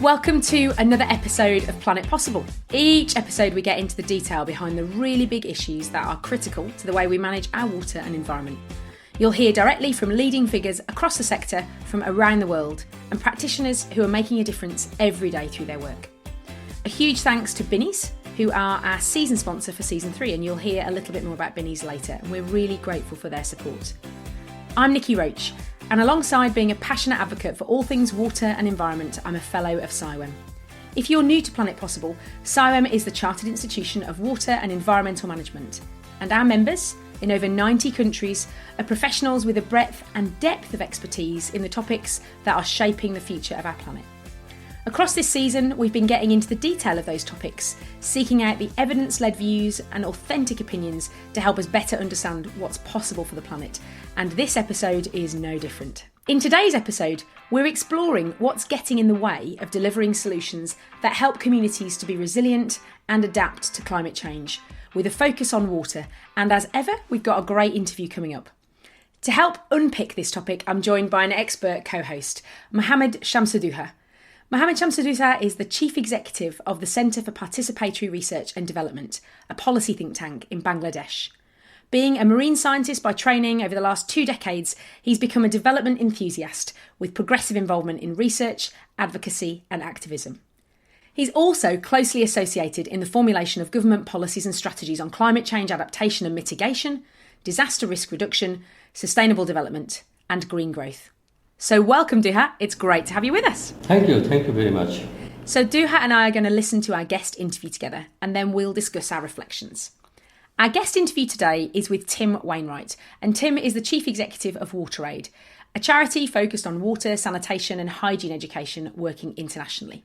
Welcome to another episode of Planet Possible. Each episode we get into the detail behind the really big issues that are critical to the way we manage our water and environment. You'll hear directly from leading figures across the sector from around the world and practitioners who are making a difference every day through their work. A huge thanks to Binnies, who are our season sponsor for season 3, and you'll hear a little bit more about Binnies later, and we're really grateful for their support. I'm Niki Roach, and alongside being a passionate advocate for all things water and environment, I'm a fellow of SIWEM. If you're new to Planet Possible, SIWEM is the Chartered Institution of Water and Environmental Management, and our members, in over 90 countries, are professionals with a breadth and depth of expertise in the topics that are shaping the future of our planet. Across this season, we've been getting into the detail of those topics, seeking out the evidence-led views and authentic opinions to help us better understand what's possible for the planet. And this episode is no different. In today's episode, we're exploring what's getting in the way of delivering solutions that help communities to be resilient and adapt to climate change, with a focus on water. And as ever, we've got a great interview coming up. To help unpick this topic, I'm joined by an expert co-host, Mohammed Shamsuddoha. Mohammed Shamsuddoha is the Chief Executive of the Centre for Participatory Research and Development, a policy think tank in Bangladesh. Being a marine scientist by training over the last 2 decades, he's become a development enthusiast with progressive involvement in research, advocacy and activism. He's also closely associated in the formulation of government policies and strategies on climate change adaptation and mitigation, disaster risk reduction, sustainable development and green growth. So welcome, Duha. It's great to have you with us. Thank you very much. So Duha and I are going to listen to our guest interview together, and then we'll discuss our reflections. Our guest interview today is with Tim Wainwright, and Tim is the Chief Executive of WaterAid, a charity focused on water, sanitation and hygiene education working internationally.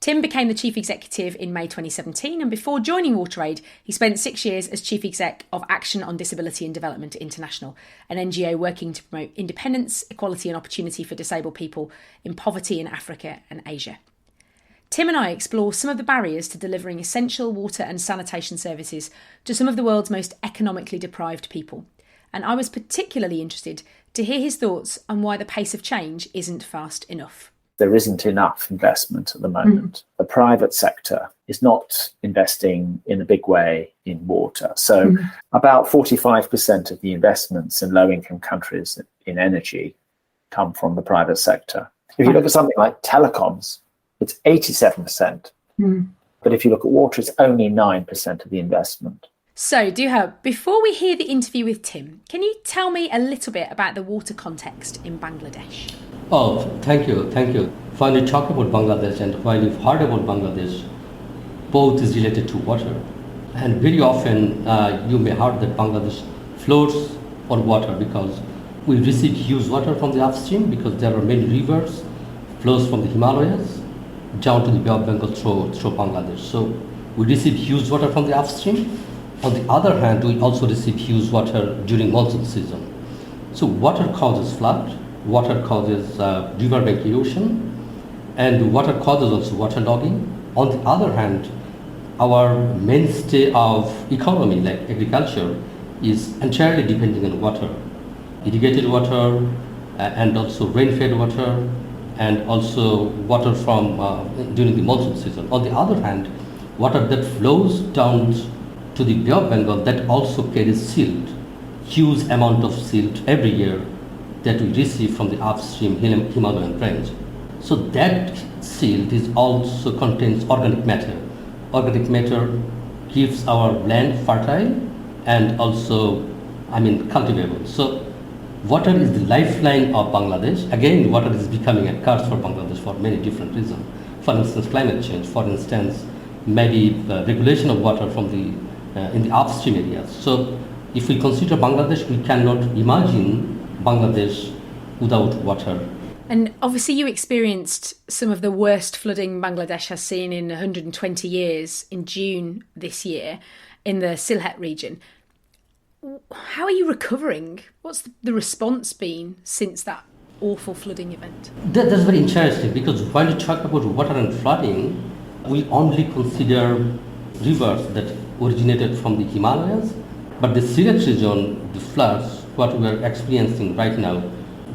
Tim became the Chief Executive in May 2017, and before joining WaterAid, he spent 6 years as Chief Exec of Action on Disability and Development International, an NGO working to promote independence, equality and opportunity for disabled people in poverty in Africa and Asia. Tim and I explore some of the barriers to delivering essential water and sanitation services to some of the world's most economically deprived people, and I was particularly interested to hear his thoughts on why the pace of change isn't fast enough. There isn't enough investment at the moment. The private sector is not investing in a big way in water. So about 45% of the investments in low-income countries in energy come from the private sector. If you look at something like telecoms, it's 87%. But if you look at water, it's only 9% of the investment. So, Duha, before we hear the interview with Tim, can you tell me a little bit about the water context in Bangladesh? Oh, thank you. When you talk about Bangladesh and when you've heard about Bangladesh, both is related to water. And very often you may heard that Bangladesh floats on water because we receive huge water from the upstream because there are many rivers, flows from the Himalayas down to the Bay of Bengal through Bangladesh. So we receive huge water from the upstream. On the other hand, we also receive huge water during monsoon season. So water causes flood, water causes riverbank erosion, and water causes also waterlogging. On the other hand, our mainstay of economy, like agriculture, is entirely depending on water. Irrigated water and also rain-fed water and also water from during the monsoon season. On the other hand, water that flows down to the Bay of Bengal that also carries silt, huge amount of silt every year that we receive from the upstream Himalayan range. So that silt is also contains organic matter. Organic matter keeps our land fertile and also, cultivable. So water is the lifeline of Bangladesh. Again, water is becoming a curse for Bangladesh for many different reasons. For instance, climate change. For instance, maybe the regulation of water from the in the upstream areas. So if we consider Bangladesh, we cannot imagine Bangladesh without water. And obviously you experienced some of the worst flooding Bangladesh has seen in 120 years in June this year in the Sylhet region. How are you recovering? What's the response been since that awful flooding event? That's very interesting because when you talk about water and flooding, we only consider rivers that originated from the Himalayas, but the Sylhet region, the floods, what we are experiencing right now,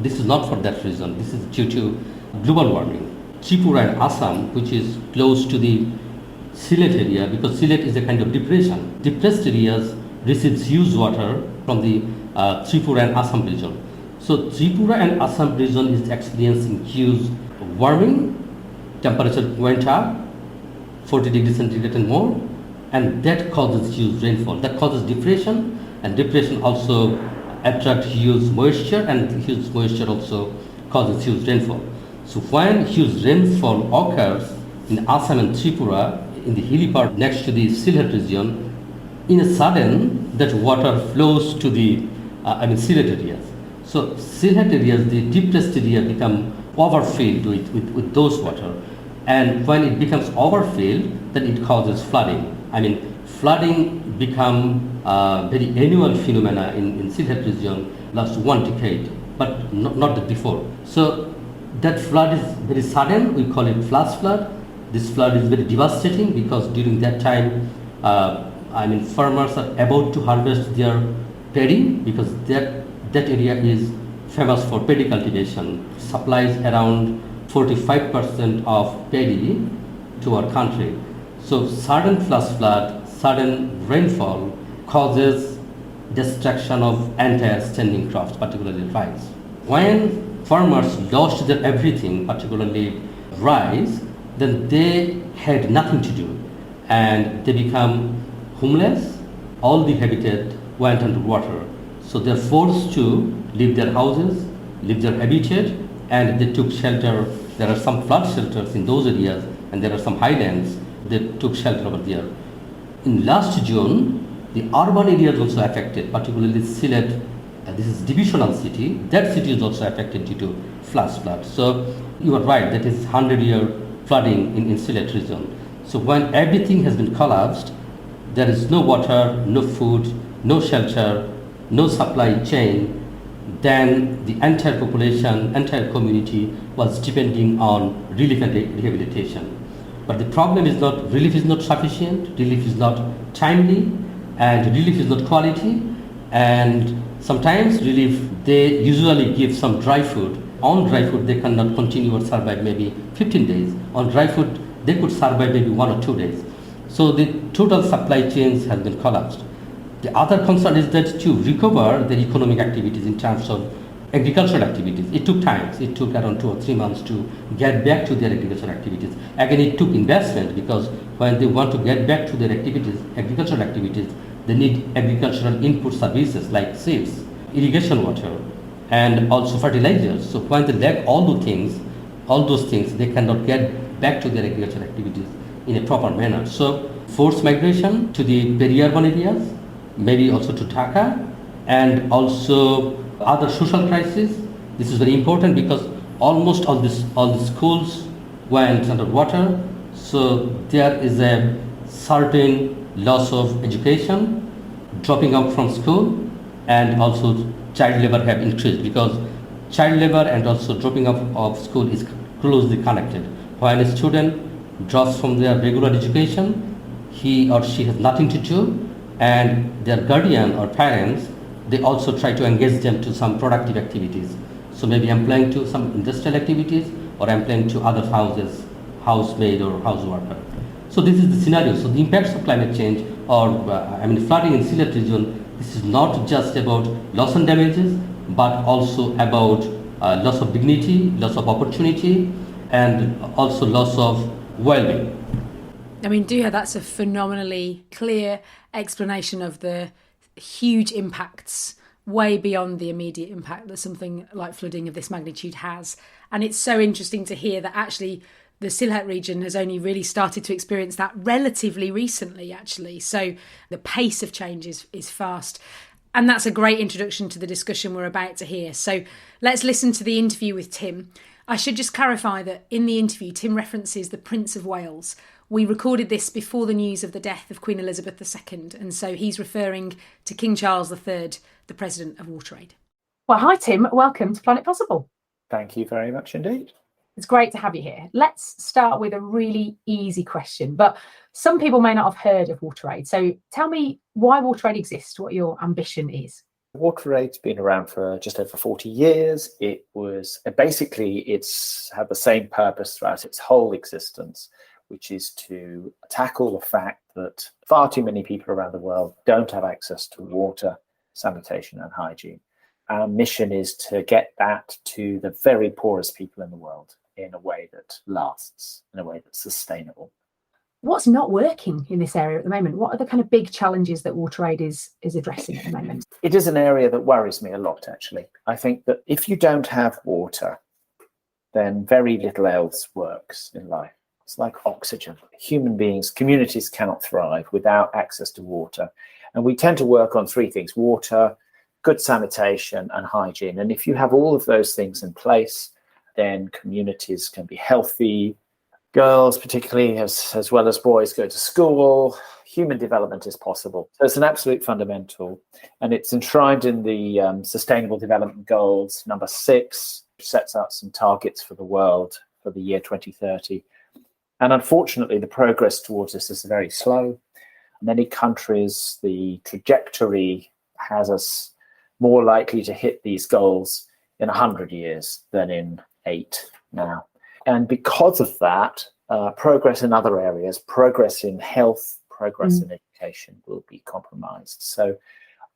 this is not for that reason. This is due to global warming. Tripura and Assam, which is close to the Sylhet area, because Sylhet is a kind of depression. Depressed areas receives huge water from the Tripura and Assam region. So Tripura and Assam region is experiencing huge warming, temperature went up 40 degrees centigrade and more, and that causes huge rainfall. That causes depression, and depression also attracts huge moisture, and huge moisture also causes huge rainfall. So when huge rainfall occurs in Assam and Tripura, in the hilly part next to the Sylhet region, in a sudden that water flows to the Sylhet areas. So Sylhet areas, the depressed area become overfilled with those water, and when it becomes overfilled, then it causes flooding. Flooding become very annual phenomena in Sylhet region last 1 decade, but not that before. So that flood is very sudden. We call it flash flood. This flood is very devastating because during that time, farmers are about to harvest their paddy, because that area is famous for paddy cultivation. Supplies around 45% of paddy to our country. So sudden flash flood, sudden rainfall causes destruction of entire standing crops, particularly rice. When farmers lost their everything, particularly rice, then they had nothing to do, and they become homeless. All the habitat went under water. So they're forced to leave their houses, leave their habitat, and they took shelter. There are some flood shelters in those areas, and there are some highlands. They took shelter over there. In last June, the urban area is also affected, particularly Sylhet. This is divisional city. That city is also affected due to flash flood. So you are right, that is 100-year flooding in Sylhet region. So when everything has been collapsed, there is no water, no food, no shelter, no supply chain, then the entire population, entire community was depending on relief and rehabilitation. But the problem is not, relief is not sufficient, relief is not timely, and relief is not quality. And sometimes relief, they usually give some dry food. On dry food, they cannot continue or survive maybe 15 days. On dry food, they could survive maybe 1 or 2 days. So the total supply chains has been collapsed. The other concern is that to recover their economic activities in terms of agricultural activities, it took time. It took around 2 or 3 months to get back to their agricultural activities. Again, it took investment, because when they want to get back to their activities, agricultural activities, they need agricultural input services like seeds, irrigation water, and also fertilizers. So when they lack all those things, they cannot get back to their agricultural activities in a proper manner. So forced migration to the peri-urban areas, maybe also to Dhaka, and also other social crises. This is very important because almost all the schools went underwater. So there is a certain loss of education, dropping out from school, and also child labor have increased, because child labor and also dropping out of school is closely connected. When a student drops from their regular education, he or she has nothing to do, and their guardian or parents, they also try to engage them to some productive activities. So maybe employing to some industrial activities, or employing to other houses, housemaid or house worker. So this is the scenario. So the impacts of climate change, or flooding in Sylhet region, this is not just about loss and damages, but also about loss of dignity, loss of opportunity, and also loss of well-being. Duha, that's a phenomenally clear explanation of the huge impacts way beyond the immediate impact that something like flooding of this magnitude has. And it's so interesting to hear that actually the Sylhet region has only really started to experience that relatively recently, actually. So the pace of change is fast. And that's a great introduction to the discussion we're about to hear. So let's listen to the interview with Tim. I should just clarify that in the interview, Tim references the Prince of Wales. We recorded this before the news of the death of Queen Elizabeth II, and so he's referring to King Charles III, the president of WaterAid. Well, hi Tim, welcome to Planet Possible. Thank you very much indeed. It's great to have you here. Let's start with a really easy question, but some people may not have heard of WaterAid. So tell me why WaterAid exists, what your ambition is. WaterAid's been around for just over 40 years. It's had the same purpose throughout its whole existence, which is to tackle the fact that far too many people around the world don't have access to water, sanitation, and hygiene. Our mission is to get that to the very poorest people in the world in a way that lasts, in a way that's sustainable. What's not working in this area at the moment? What are the kind of big challenges that WaterAid is addressing at the moment? It is an area that worries me a lot, actually. I think that if you don't have water, then very little else works in life. It's like oxygen. Human beings, communities cannot thrive without access to water. And we tend to work on three things: water, good sanitation, and hygiene. And if you have all of those things in place, then communities can be healthy. Girls, particularly, as well as boys, go to school. Human development is possible. So it's an absolute fundamental. And it's enshrined in the Sustainable Development Goals, number 6, which sets out some targets for the world for the year 2030. And unfortunately, the progress towards this is very slow. Many countries, the trajectory has us more likely to hit these goals in 100 years than in 8 now. And because of that, progress in other areas, progress in health, progress in education will be compromised. So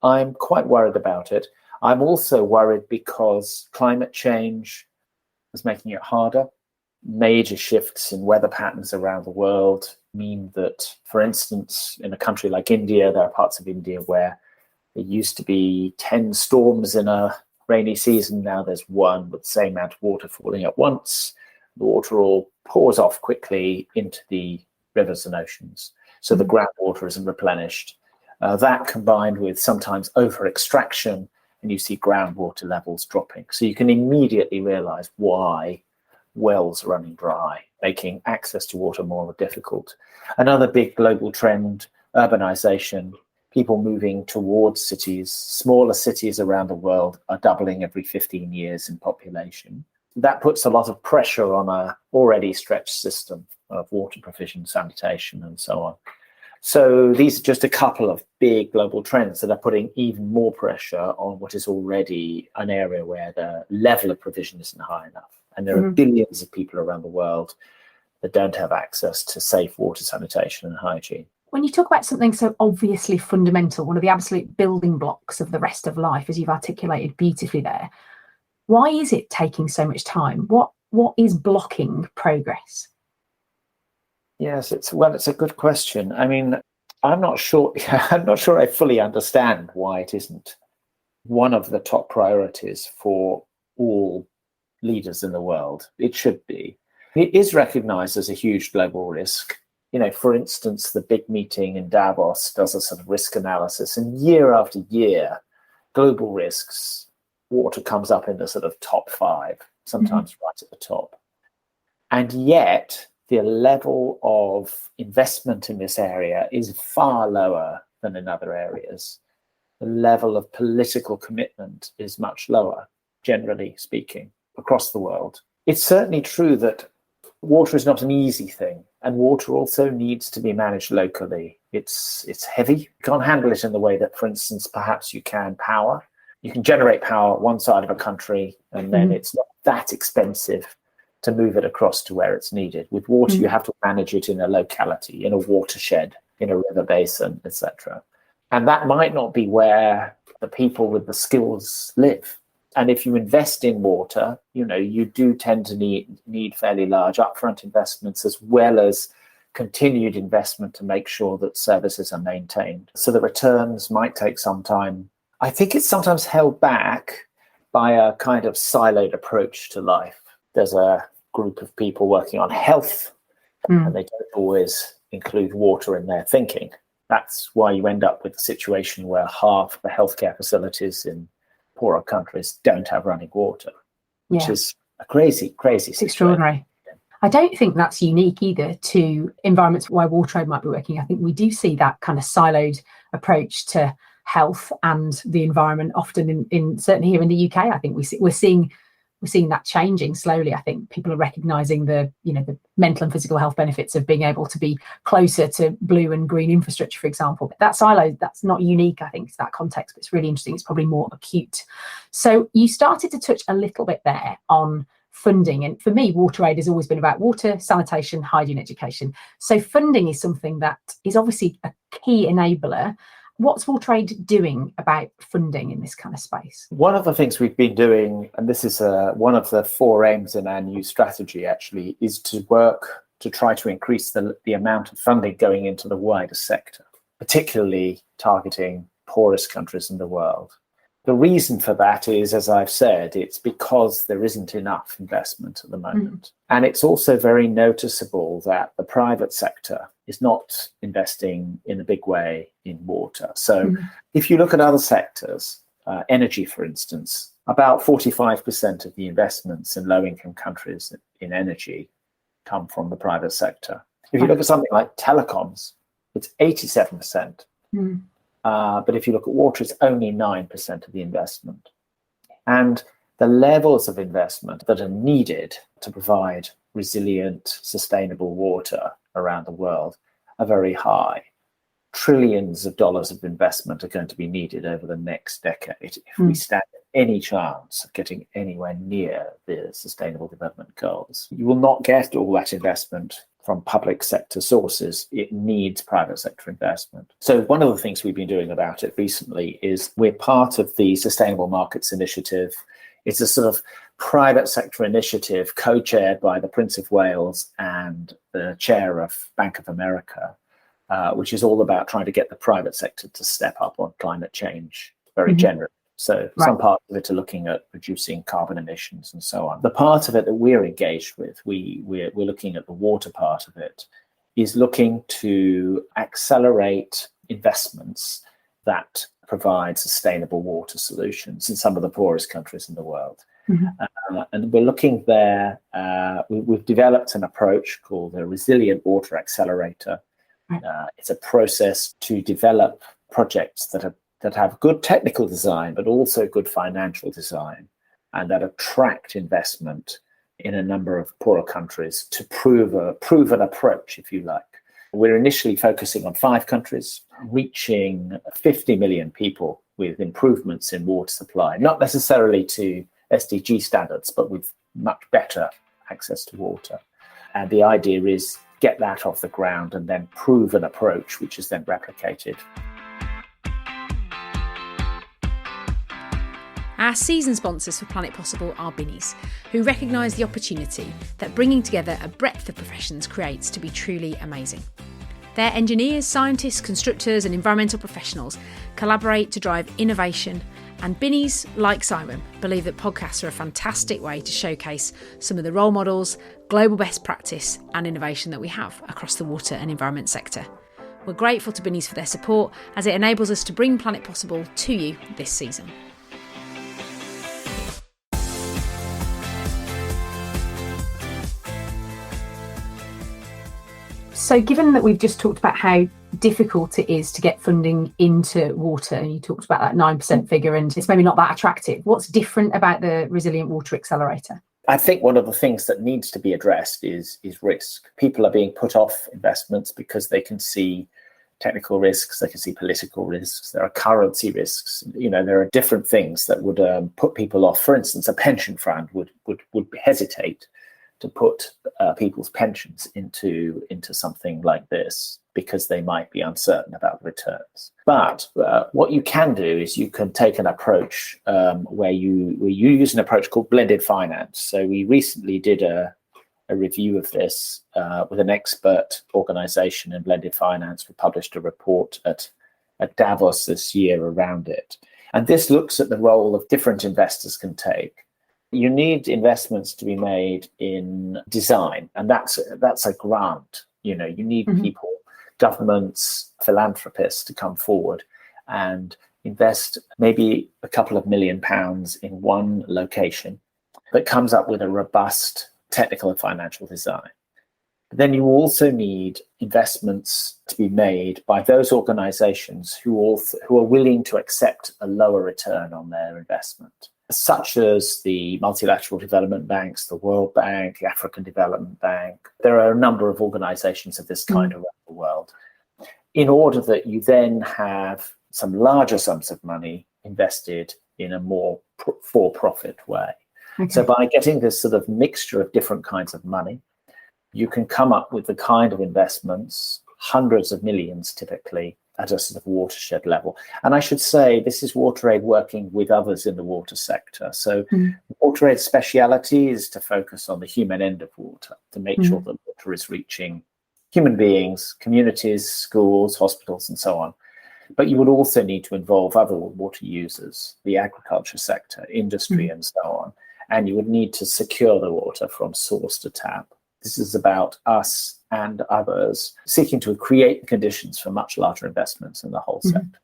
I'm quite worried about it. I'm also worried because climate change is making it harder. Major shifts in weather patterns around the world mean that, for instance, in a country like India, there are parts of India where there used to be 10 storms in a rainy season. Now there's one with the same amount of water falling at once. The water all pours off quickly into the rivers and oceans. So the groundwater isn't replenished. That combined with sometimes over-extraction, and you see groundwater levels dropping. So you can immediately realize why wells are running dry, making access to water more difficult. Another big global trend, urbanization, people moving towards cities. Smaller cities around the world are doubling every 15 years in population. That puts a lot of pressure on a already stretched system of water provision, sanitation, and so on. So these are just a couple of big global trends that are putting even more pressure on what is already an area where the level of provision isn't high enough. And there are billions of people around the world that don't have access to safe water, sanitation, and hygiene. When you talk about something so obviously fundamental, one of the absolute building blocks of the rest of life, as you've articulated beautifully there, why is it taking so much time? What is blocking progress? Yes, it's a good question. I mean, I'm not sure I fully understand why it isn't one of the top priorities for all leaders in the world. It should be. It is recognized as a huge global risk. You know, for instance, the big meeting in Davos does a sort of risk analysis, and year after year, global risks, water comes up in the sort of top 5, sometimes right at the top. And yet, the level of investment in this area is far lower than in other areas. The level of political commitment is much lower, generally speaking, across the world. It's certainly true that water is not an easy thing, and water also needs to be managed locally. It's heavy. You can't handle it in the way that, for instance, perhaps you can power. You can generate power one side of a country, and then it's not that expensive to move it across to where it's needed. With water, you have to manage it in a locality, in a watershed, in a river basin, etc. And that might not be where the people with the skills live. And if you invest in water, you know, you do tend to need fairly large upfront investments, as well as continued investment to make sure that services are maintained. So the returns might take some time. I think it's sometimes held back by a kind of siloed approach to life. There's a group of people working on health, and they don't always include water in their thinking. That's why you end up with a situation where half the healthcare facilities in poorer countries don't have running water, which is a crazy situation. Extraordinary. I don't think that's unique either to environments where WaterAid might be working. I think we do see that kind of siloed approach to health and the environment often in certainly here in the UK. I think we're seeing we're seeing that changing slowly. I think people are recognising the mental and physical health benefits of being able to be closer to blue and green infrastructure, for example. But that silo, that's not unique, I think, to that context, but it's really interesting. It's probably more acute. So you started to touch a little bit there on funding. And for me, WaterAid has always been about water, sanitation, hygiene, education. So funding is something that is obviously a key enabler. What's WaterAid doing about funding in this kind of space? One of the things we've been doing, and this is one of the 4 aims in our new strategy actually, is to work to try to increase the amount of funding going into the wider sector, particularly targeting poorest countries in the world. The reason for that is, as I've said, it's because there isn't enough investment at the moment. And it's also very noticeable that the private sector is not investing in a big way in water. So if you look at other sectors, energy, for instance, about 45% of the investments in low-income countries in energy come from the private sector. If you look at something like telecoms, it's 87%. But if you look at water, it's only 9% of the investment. And the levels of investment that are needed to provide resilient, sustainable water around the world are very high. Trillions of dollars of investment are going to be needed over the next decade if we stand any chance of getting anywhere near the Sustainable Development Goals. You will not get all that investment from public sector sources. It needs private sector investment. So one of the things we've been doing about it recently is we're part of the Sustainable Markets Initiative. It's a sort of private sector initiative co-chaired by the Prince of Wales and the chair of Bank of America, which is all about trying to get the private sector to step up on climate change very generally. So some parts of it are looking at reducing carbon emissions and so on. The part of it that we're engaged with, we're looking at the water part of it, is looking to accelerate investments that provide sustainable water solutions in some of the poorest countries in the world. And we're looking there, we've developed an approach called the Resilient Water Accelerator. It's a process to develop projects that have good technical design, but also good financial design, and that attract investment in a number of poorer countries to prove an approach, if you like. We're initially focusing on 5 countries, reaching 50 million people with improvements in water supply, not necessarily to SDG standards, but with much better access to water. And the idea is get that off the ground and then prove an approach, which is then replicated. Our season sponsors for Planet Possible are Binnies, who recognise the opportunity that bringing together a breadth of professions creates to be truly amazing. Their engineers, scientists, constructors and environmental professionals collaborate to drive innovation, and Binnies, like Simon, believe that podcasts are a fantastic way to showcase some of the role models, global best practice and innovation that we have across the water and environment sector. We're grateful to Binnies for their support as it enables us to bring Planet Possible to you this season. So given that we've just talked about how difficult it is to get funding into water, and you talked about that 9% figure, and it's maybe not that attractive, what's different about the Resilient Water Accelerator? I think one of the things that needs to be addressed is risk. People are being put off investments because they can see technical risks, they can see political risks, there are currency risks, there are different things that would put people off. For instance, a pension fund would hesitate to put people's pensions into something like this because they might be uncertain about the returns. But what you can do is you can take an approach where you use an approach called blended finance. So we recently did a review of this with an expert organization in blended finance. We published a report at Davos this year around it. And this looks at the role of different investors can take. You need investments to be made in design, and that's a grant. You need people, governments, philanthropists to come forward and invest maybe a couple of £1 million in one location that comes up with a robust technical and financial design. But then you also need investments to be made by those organizations who are willing to accept a lower return on their investment. such as the multilateral development banks, the World Bank, the African Development Bank. There are a number of organizations of this kind around the world, in order that you then have some larger sums of money invested in a more for-profit way. Okay. So by getting this sort of mixture of different kinds of money, you can come up with the kind of investments, hundreds of millions typically, at a sort of watershed level. And I should say this is WaterAid working with others in the water sector. So WaterAid's speciality is to focus on the human end of water, to make sure that water is reaching human beings, communities, schools, hospitals, and so on. But you would also need to involve other water users, the agriculture sector, industry, and so on. And you would need to secure the water from source to tap. This is about us and others seeking to create the conditions for much larger investments in the whole sector.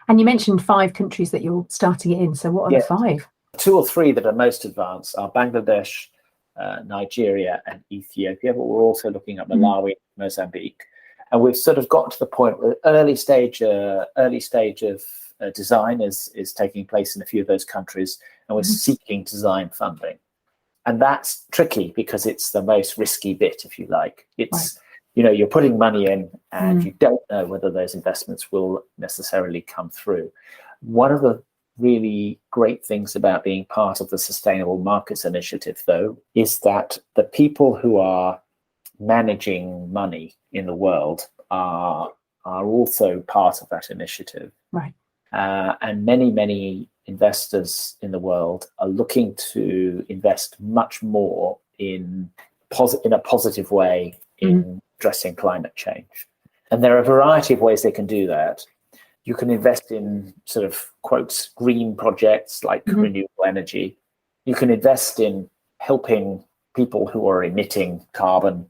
And you mentioned 5 countries that you're starting it in. So what are the 5? 2 or 3 that are most advanced are Bangladesh, Nigeria, and Ethiopia. But we're also looking at Malawi, Mozambique. And we've sort of got to the point where early stage of design is taking place in a few of those countries, and we're seeking design funding. And that's tricky because it's the most risky bit, if you like. It's, you're putting money in and you don't know whether those investments will necessarily come through. One of the really great things about being part of the Sustainable Markets Initiative, though, is that the people who are managing money in the world are also part of that initiative. Right. And many investors in the world are looking to invest much more in a positive way in addressing climate change. And there are a variety of ways they can do that. You can invest in sort of, quotes, green projects like renewable energy. You can invest in helping people who are emitting carbon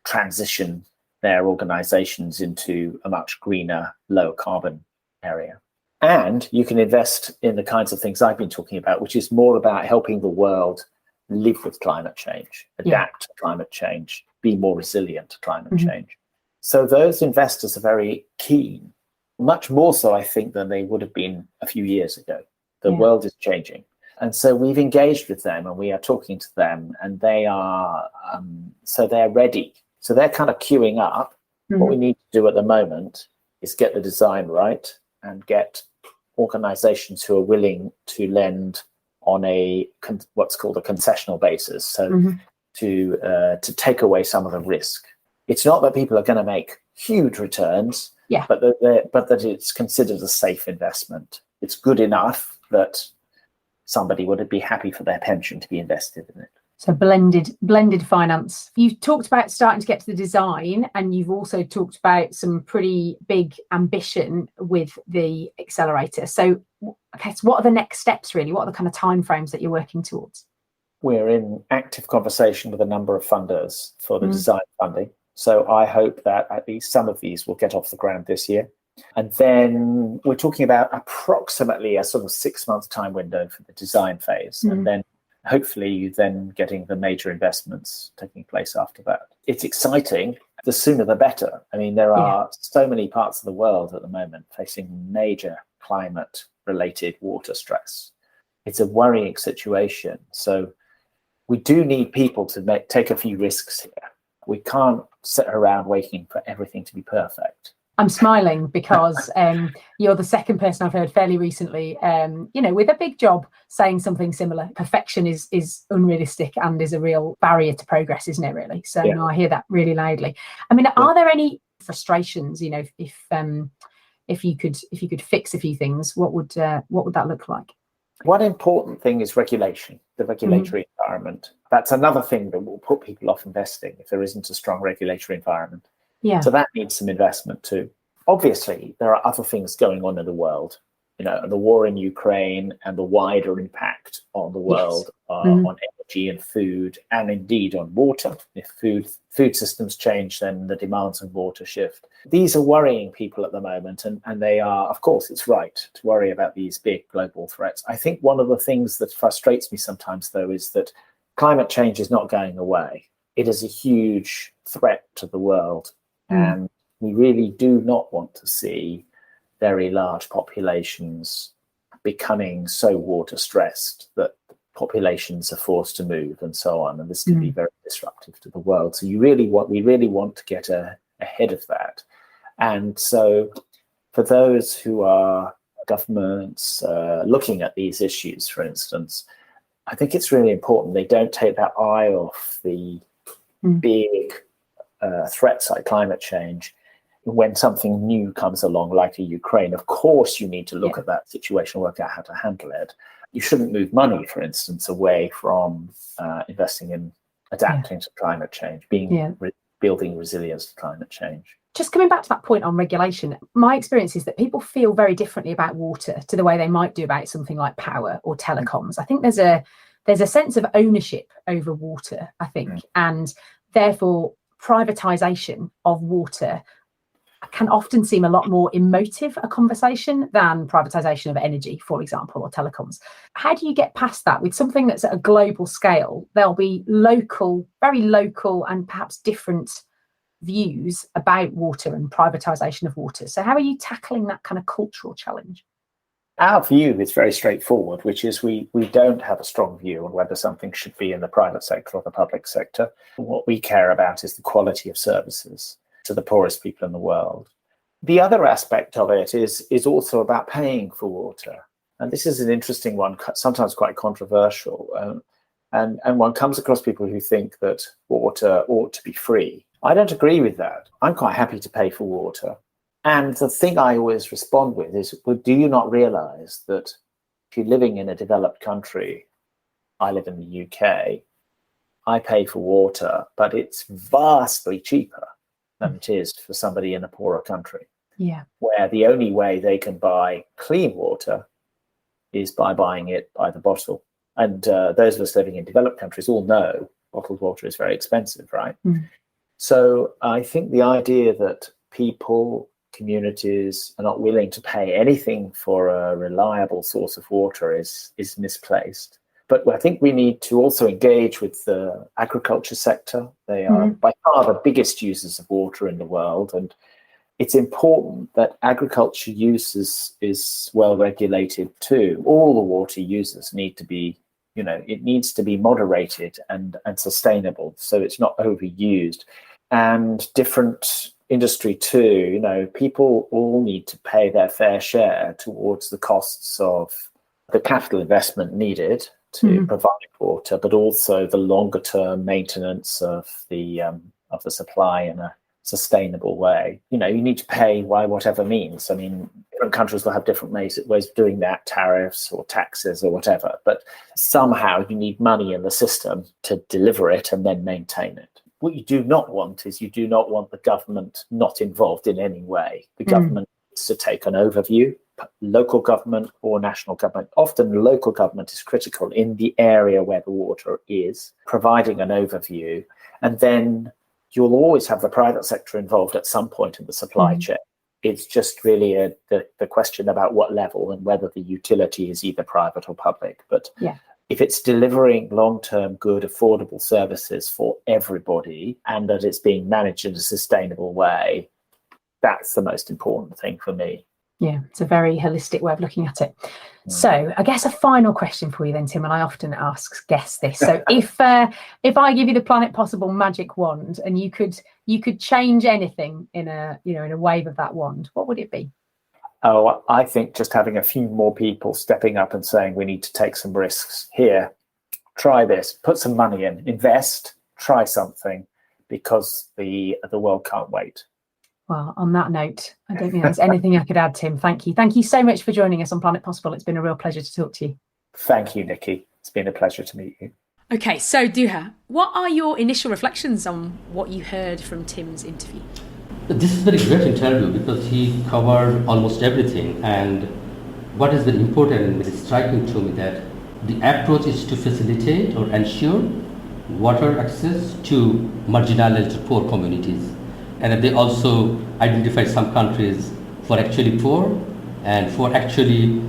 transition their organizations into a much greener, low carbon area. And you can invest in the kinds of things I've been talking about, which is more about helping the world live with climate change, adapt to climate change, be more resilient to climate change. So those investors are very keen, much more so, I think, than they would have been a few years ago. The world is changing. And so we've engaged with them and we are talking to them, and they are, so they're ready. So they're kind of queuing up. What we need to do at the moment is get the design right and get organizations who are willing to lend on what's called a concessional basis. So to take away some of the risk. It's not that people are going to make huge returns, but that it's considered a safe investment. It's good enough that somebody would be happy for their pension to be invested in it. So blended finance. You've talked about starting to get to the design, and you've also talked about some pretty big ambition with the accelerator. So what are the next steps really? What are the kind of timeframes that you're working towards? We're in active conversation with a number of funders for the design funding. So I hope that at least some of these will get off the ground this year. And then we're talking about approximately a sort of 6-month time window for the design phase. And then hopefully you then getting the major investments taking place after that. It's exciting. The sooner the better. I mean, there are so many parts of the world at the moment facing major climate-related water stress. It's a worrying situation. So we do need people to take a few risks here. We can't sit around waiting for everything to be perfect. I'm smiling because you're the second person I've heard fairly recently, with a big job saying something similar. Perfection is unrealistic and is a real barrier to progress, isn't it, really? So no, I hear that really loudly. I mean, are there any frustrations, if you could fix a few things, what would that look like? One important thing is regulation, the regulatory environment. That's another thing that will put people off investing if there isn't a strong regulatory environment. Yeah. So that needs some investment too. Obviously, there are other things going on in the world, the war in Ukraine and the wider impact on the world on energy and food, and indeed on water. If food systems change, then the demands of water shift. These are worrying people at the moment, and they are, of course, it's right to worry about these big global threats. I think one of the things that frustrates me sometimes, though, is that climate change is not going away. It is a huge threat to the world. And we really do not want to see very large populations becoming so water stressed that populations are forced to move and so on, and this can be very disruptive to the world. So we really want to get ahead of that. And so for those who are governments looking at these issues, for instance, I think it's really important they don't take their eye off the big threats like climate change. When something new comes along, like a Ukraine, of course you need to look at that situation, work out how to handle it. You shouldn't move money, for instance, away from investing in adapting to climate change, building resilience to climate change. Just coming back to that point on regulation, my experience is that people feel very differently about water to the way they might do about something like power or telecoms. I think there's a sense of ownership over water, I think, and therefore privatisation of water can often seem a lot more emotive a conversation than privatisation of energy, for example, or telecoms. How do you get past that with something that's at a global scale? There'll be very local and perhaps different views about water and privatisation of water. So how are you tackling that kind of cultural challenge? Our view is very straightforward, which is we don't have a strong view on whether something should be in the private sector or the public sector. What we care about is the quality of services to the poorest people in the world. The other aspect of it is also about paying for water. And this is an interesting one, sometimes quite controversial. And one comes across people who think that water ought to be free. I don't agree with that. I'm quite happy to pay for water. And the thing I always respond with is, well, do you not realize that if you're living in a developed country, I live in the UK, I pay for water, but it's vastly cheaper than it is for somebody in a poorer country, where the only way they can buy clean water is by buying it by the bottle. And those of us living in developed countries all know bottled water is very expensive, right? So I think the idea that people, communities are not willing to pay anything for a reliable source of water is misplaced. But I think we need to also engage with the agriculture sector. They are by far the biggest users of water in the world. And it's important that agriculture use is well regulated too. All the water users need to be, it needs to be moderated and sustainable, so it's not overused. And different industry too, people all need to pay their fair share towards the costs of the capital investment needed to provide water, but also the longer term maintenance of the supply in a sustainable way. You need to pay by whatever means. I mean, different countries will have different ways of doing that, tariffs or taxes or whatever, but somehow you need money in the system to deliver it and then maintain it. What you do not want is the government not involved in any way. The government needs to take an overview, local government or national government. Often local government is critical in the area where the water is, providing an overview. And then you'll always have the private sector involved at some point in the supply chain. It's just really the question about what level and whether the utility is either private or public. But if it's delivering long-term, good, affordable services for everybody and that it's being managed in a sustainable way, that's the most important thing for me. Yeah, it's a very holistic way of looking at it. So I guess a final question for you then, Tim, and I often ask guests this. So if I give you the Planet Possible magic wand and you could change anything in a wave of that wand, what would it be? Oh, I think just having a few more people stepping up and saying we need to take some risks here, try this, put some money in, invest, try something, because the world can't wait. Well, on that note, I don't think there's anything I could add, Tim. Thank you. Thank you so much for joining us on Planet Possible. It's been a real pleasure to talk to you. Thank you, Niki. It's been a pleasure to meet you. Okay, so Duha, what are your initial reflections on what you heard from Tim's interview? This is a very great interview because he covered almost everything, and what is very important and very striking to me that the approach is to facilitate or ensure water access to marginalized poor communities, and they also identify some countries who are actually poor and who are actually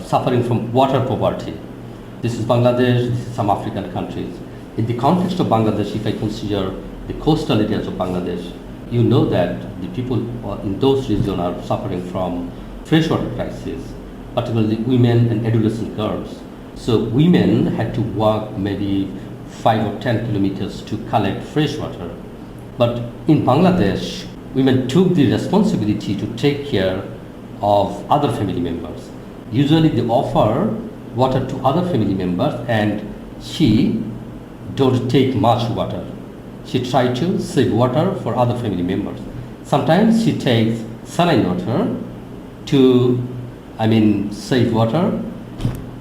suffering from water poverty. This is Bangladesh, this is some African countries. In the context of Bangladesh, if I consider the coastal areas of Bangladesh, you know that the people in those regions are suffering from freshwater crisis, particularly women and adolescent girls. So women had to walk maybe 5 or 10 kilometers to collect fresh water. But in Bangladesh, women took the responsibility to take care of other family members. Usually they offer water to other family members, and she don't take much water. She tries to save water for other family members. Sometimes she takes saline water to, save water.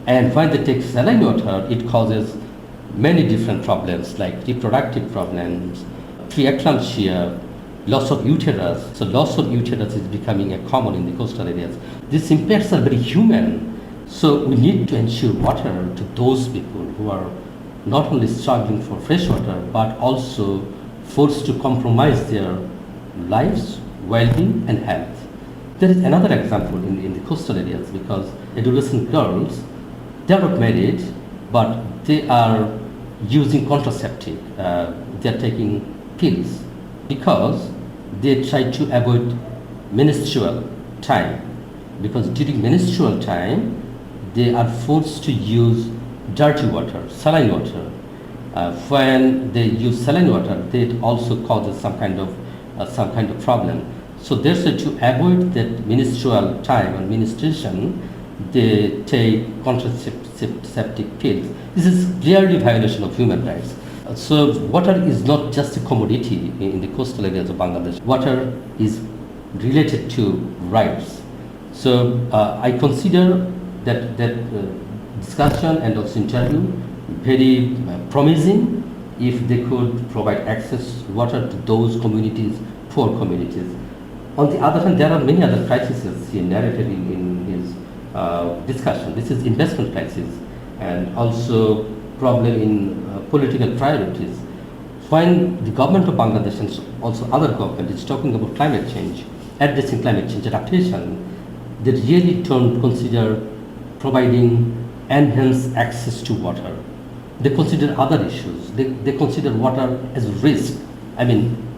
And when they take saline water, it causes many different problems like reproductive problems, preeclampsia, loss of uterus. So loss of uterus is becoming a common in the coastal areas. These impacts are very human. So we need to ensure water to those people who are not only struggling for fresh water, but also forced to compromise their lives, well-being and health. There is another example in the coastal areas, because adolescent girls, they are not married, but they are using contraceptive. They are taking pills because they try to avoid menstrual time. Because during menstrual time, they are forced to use dirty water, saline water. When they use saline water, it also causes some kind of problem. So therefore, to avoid that menstrual time and menstruation, they take contraceptive pills. This is clearly a violation of human rights. So water is not just a commodity in the coastal areas of Bangladesh. Water is related to rights. So I consider that discussion and also interview very promising if they could provide access to water to those communities, poor communities. On the other hand, there are many other crises he narrated in his discussion. This is investment crisis and also problem in political priorities. When the government of Bangladesh and also other government is talking about climate change, addressing climate change adaptation, they really don't consider providing enhanced access to water. They consider other issues. They consider water as a risk.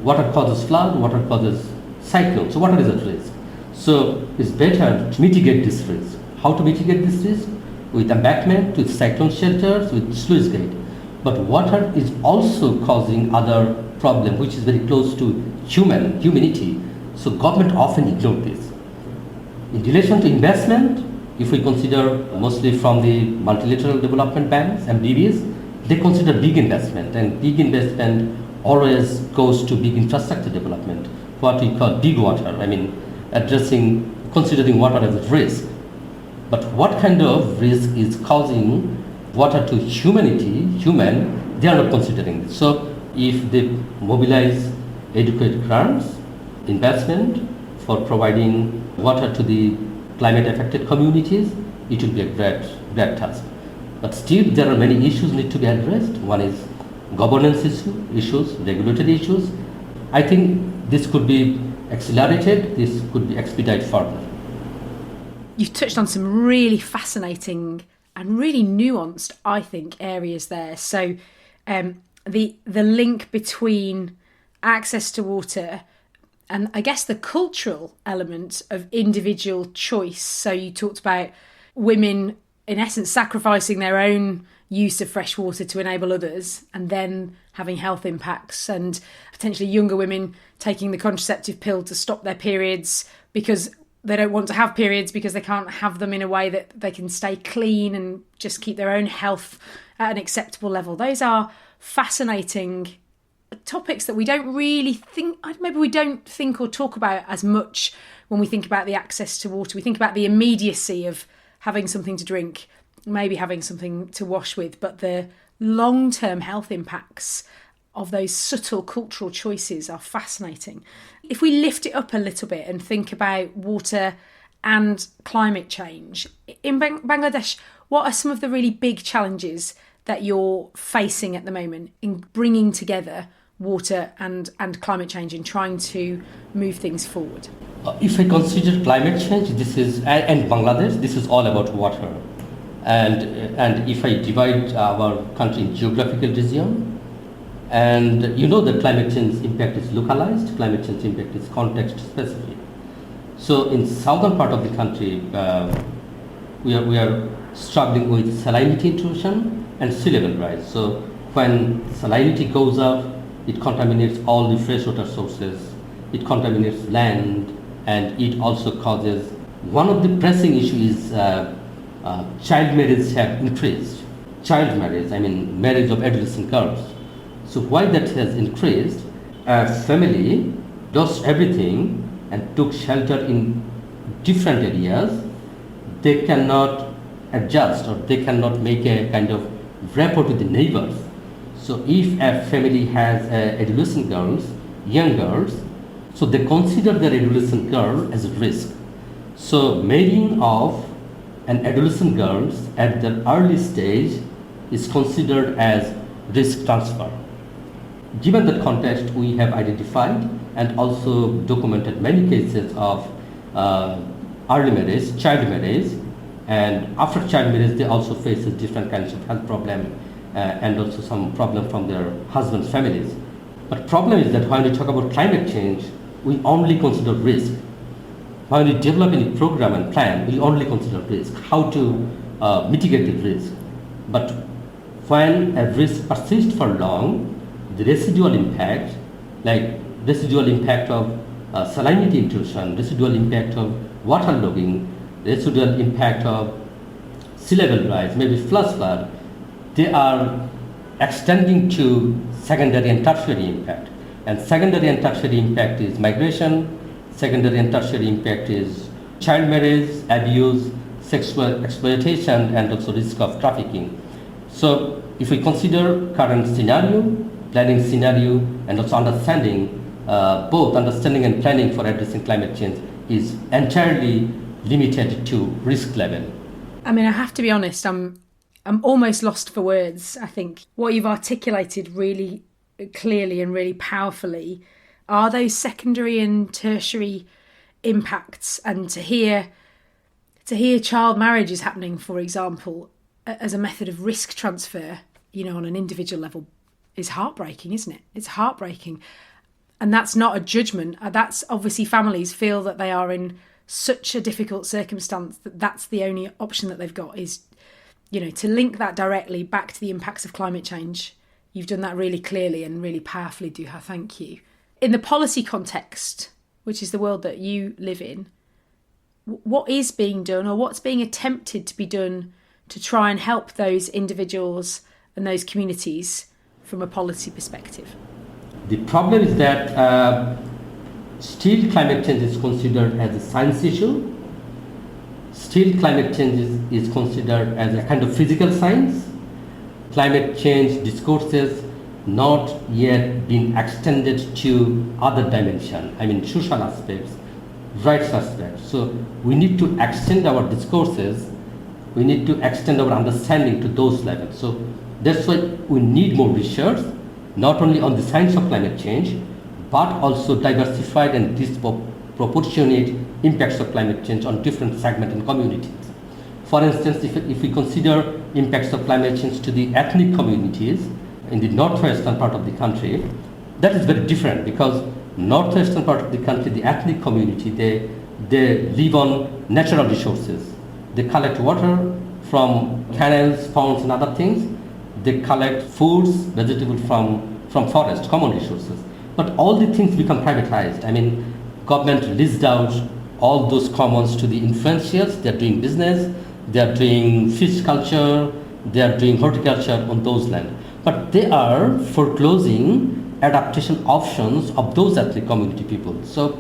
Water causes flood, water causes cyclone, so water is at risk. So it's better to mitigate this risk. How to mitigate this risk? With embankment, with cyclone shelters, with sluice gate. But water is also causing other problem which is very close to humanity. So government often ignore this. In relation to investment, if we consider mostly from the multilateral development banks and BBs, they consider big investment, and big investment always goes to big infrastructure development, what we call big water, considering water as a risk. But what kind of risk is causing water to human, they are not considering this. So if they mobilize adequate grants, investment for providing water to the climate affected communities, it will be a great task. But still there are many issues need to be addressed. One is governance issues, regulatory issues. I think this could be accelerated, this could be expedited further. You've touched on some really fascinating and really nuanced, I think, areas there. So the link between access to water and I guess the cultural element of individual choice. So you talked about women, in essence, sacrificing their own use of fresh water to enable others and then having health impacts, and potentially younger women taking the contraceptive pill to stop their periods because they don't want to have periods because they can't have them in a way that they can stay clean and just keep their own health at an acceptable level. Those are fascinating topics that we don't really think, maybe we don't think or talk about as much when we think about the access to water. We think about the immediacy of having something to drink, maybe having something to wash with, but the long-term health impacts of those subtle cultural choices are fascinating. If we lift it up a little bit and think about water and climate change, in Bangladesh, what are some of the really big challenges that you're facing at the moment in bringing together water and climate change and trying to move things forward? If I consider climate change, and Bangladesh, this is all about water. And if I divide our country in geographical region, and you know that climate change impact is localized, climate change impact is context specific. So in southern part of the country, we are struggling with salinity intrusion and sea level rise. So when salinity goes up, it contaminates all the freshwater sources, it contaminates land, and it also causes, one of the pressing issues is child marriage have increased. Child marriage, I mean marriage of adolescent girls. So why that has increased, a family lost everything and took shelter in different areas, they cannot adjust or they cannot make a kind of rapport with the neighbors. So if a family has adolescent girls, young girls, so they consider their adolescent girl as a risk. So marrying of an adolescent girls at the early stage is considered as risk transfer. Given that context, we have identified and also documented many cases of early marriage, child marriage, and after child marriage they also face different kinds of health problem and also some problem from their husbands' families. But problem is that when we talk about climate change, we only consider risk. When we develop any program and plan, we only consider risk, how to mitigate the risk. But when a risk persists for long, the residual impact, like residual impact of salinity intrusion, residual impact of waterlogging, residual impact of sea level rise, maybe flood, they are extending to secondary and tertiary impact. And secondary and tertiary impact is migration, secondary and tertiary impact is child marriage, abuse, sexual exploitation, and also risk of trafficking. So if we consider current scenario, planning scenario, and also understanding, both understanding and planning for addressing climate change is entirely limited to risk level. I mean, I have to be honest, I'm almost lost for words. I think what you've articulated really clearly and really powerfully are those secondary and tertiary impacts. And to hear child marriage is happening, for example, as a method of risk transfer, on an individual level, is heartbreaking, isn't it? It's heartbreaking. And that's not a judgment. That's obviously families feel that they are in such a difficult circumstance that that's the only option that they've got is, to link that directly back to the impacts of climate change. You've done that really clearly and really powerfully, Duha. Thank you. In the policy context, which is the world that you live in, what is being done or what's being attempted to be done to try and help those individuals and those communities from a policy perspective? The problem is that still climate change is considered as a science issue. Still climate change is considered as a kind of physical science. Climate change discourses not yet been extended to other dimensions, social aspects, rights aspects. So we need to extend our discourses, we need to extend our understanding to those levels. So that's why we need more research, not only on the science of climate change, but also diversified and disproportionate impacts of climate change on different segments and communities. For instance, if we consider impacts of climate change to the ethnic communities in the northwestern part of the country, that is very different because northwestern part of the country, the ethnic community, they live on natural resources. They collect water from canals, ponds, and other things. They collect foods, vegetables from forest, common resources. But all the things become privatized. Government leased out all those commons to the influentials. They're doing business, they're doing fish culture, they're doing horticulture on those lands. But they are foreclosing adaptation options of those ethnic community people. So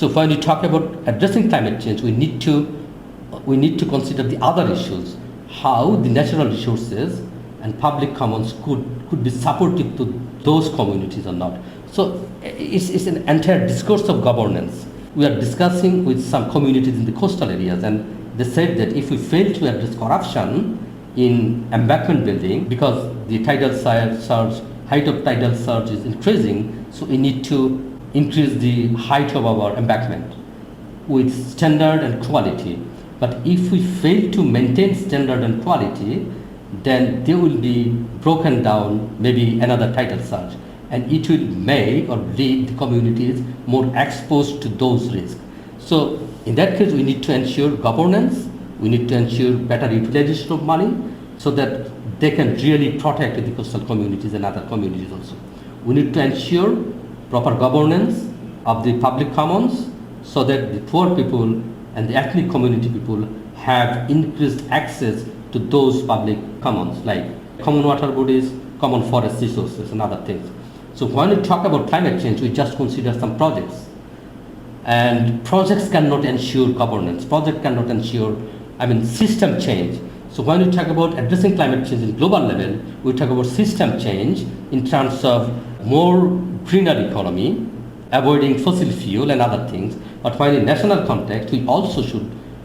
when you talk about addressing climate change, we need to consider the other issues, how the natural resources and public commons could be supportive to those communities or not. So it's an entire discourse of governance. We are discussing with some communities in the coastal areas, and they said that if we fail to address corruption in embankment building, because the tidal surge, height of tidal surge is increasing, so we need to increase the height of our embankment with standard and quality. But if we fail to maintain standard and quality, then they will be broken down, maybe another tidal surge, and it will make or leave the communities more exposed to those risks. So in that case, we need to ensure governance, We need to ensure better utilization of money so that they can really protect the coastal communities and other communities also. We need to ensure proper governance of the public commons so that the poor people and the ethnic community people have increased access to those public commons like common water bodies, common forest resources and other things. So when we talk about climate change, we just consider some projects. And projects cannot ensure governance. Projects cannot ensure, system change. So when we talk about addressing climate change in global level, we talk about system change in terms of more greener economy, avoiding fossil fuel and other things. But when in national context, we also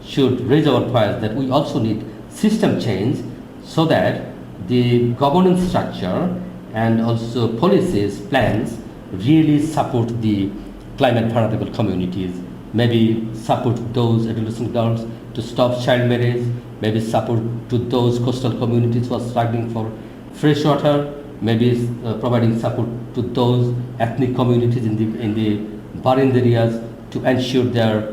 should raise our voice that we also need system change so that the governance structure and also policies, plans really support the climate vulnerable communities, maybe support those adolescent girls to stop child marriage, maybe support to those coastal communities who are struggling for fresh water, maybe providing support to those ethnic communities in the buried areas to ensure their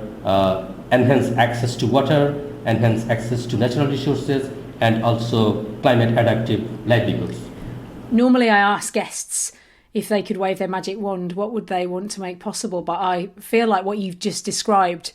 enhanced access to water, enhanced access to natural resources, and also climate adaptive livelihoods. Normally I ask guests if they could wave their magic wand, what would they want to make possible? But I feel like what you've just described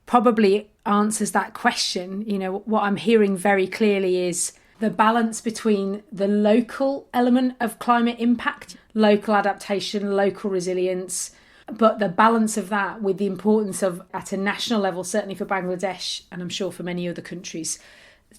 probably answers that question. You know, what I'm hearing very clearly is the balance between the local element of climate impact, local adaptation, local resilience, but the balance of that with the importance of, at a national level, certainly for Bangladesh, and I'm sure for many other countries,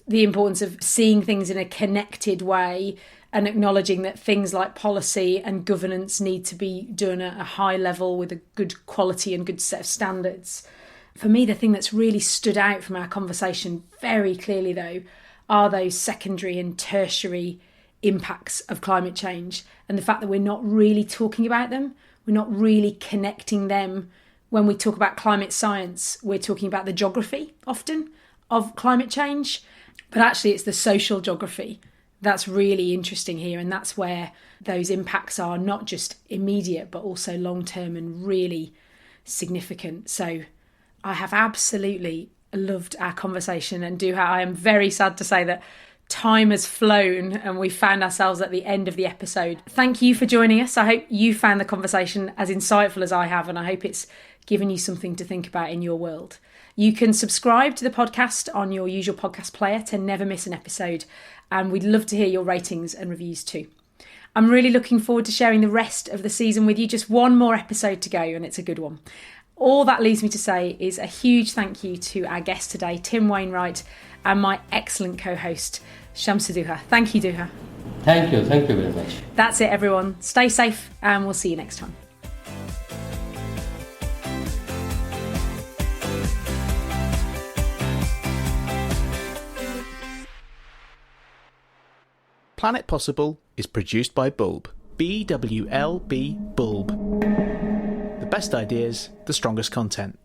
the importance of seeing things in a connected way and acknowledging that things like policy and governance need to be done at a high level with a good quality and good set of standards. For me, the thing that's really stood out from our conversation very clearly, though, are those secondary and tertiary impacts of climate change and the fact that we're not really talking about them. We're not really connecting them. When we talk about climate science, we're talking about the geography often of climate change, but actually it's the social geography that's really interesting here, and that's where those impacts are not just immediate but also long-term and really significant. So I have absolutely loved our conversation, and I am very sad to say that time has flown and we found ourselves at the end of the episode. Thank you for joining us. I hope you found the conversation as insightful as I have, and I hope it's given you something to think about in your world. You can subscribe to the podcast on your usual podcast player to never miss an episode, and we'd love to hear your ratings and reviews too. I'm really looking forward to sharing the rest of the season with you. Just one more episode to go, and it's a good one. All that leaves me to say is a huge thank you to our guest today, Tim Wainwright, and my excellent co-host, Shamsuddoha. Thank you, Duha. Thank you very much. That's it, everyone. Stay safe, and we'll see you next time. Planet Possible is produced by Bwlb. Bwlb Bwlb. The best ideas, the strongest content.